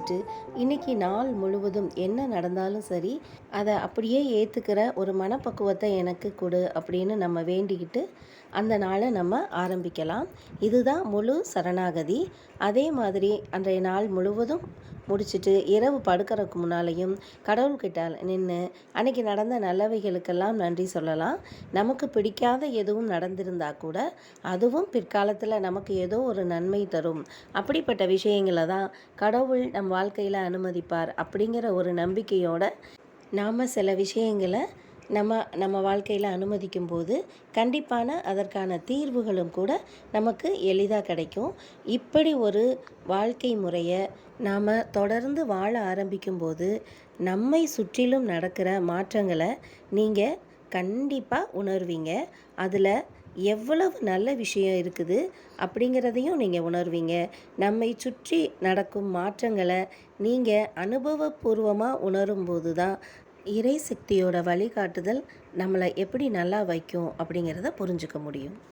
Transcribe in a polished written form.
ஆரம்பிச்சுட்டு இன்னைக்கு நாள் முழுவதும் என்ன நடந்தாலும் சரி அதை அப்படியே ஏற்றுக்கிற ஒரு மனப்பக்குவத்தை எனக்கு கொடு அப்படின்னு நம்ம வேண்டிக்கிட்டு அந்த நாளை நம்ம ஆரம்பிக்கலாம். இதுதான் முழு சரணாகதி. அதே மாதிரி அன்றைய நாள் முழுவதும் முடிச்சுட்டு இரவு படுக்கிறதுக்கு முன்னாலேயும் கடவுள்கிட்ட நின்று அன்னைக்கு நடந்த நல்லவைகளுக்கெல்லாம் நன்றி சொல்லலாம். நமக்கு பிடிக்காத எதுவும் நடந்திருந்தா கூட அதுவும் பிற்காலத்தில் நமக்கு ஏதோ ஒரு நன்மை தரும். அப்படிப்பட்ட விஷயங்களை தான் கடவுள் நம் வாழ்க்கையில் அனுமதிப்பார் அப்படிங்கிற ஒரு நம்பிக்கையோடு நாம் சில விஷயங்களை நம்ம வாழ்க்கையில் அனுமதிக்கும் போது கண்டிப்பான அதற்கான தீர்வுகளும் கூட நமக்கு எளிதாக கிடைக்கும். இப்படி ஒரு வாழ்க்கை முறையை நாம் தொடர்ந்து வாழ ஆரம்பிக்கும்போது நம்மை சுற்றிலும் நடக்கிற மாற்றங்களை நீங்கள் கண்டிப்பாக உணர்வீங்க. அதில் எவ்வளவு நல்ல விஷயம் இருக்குது அப்படிங்கிறதையும் நீங்கள் உணர்வீங்க. நம்மை சுற்றி நடக்கும் மாற்றங்களை நீங்கள் அனுபவபூர்வமாக உணரும்போது தான் இறை சக்தியோட வழிகாட்டுதல் நம்மளை எப்படி நல்லா வைக்கும் அப்படிங்கிறத புரிஞ்சுக்க முடியும்.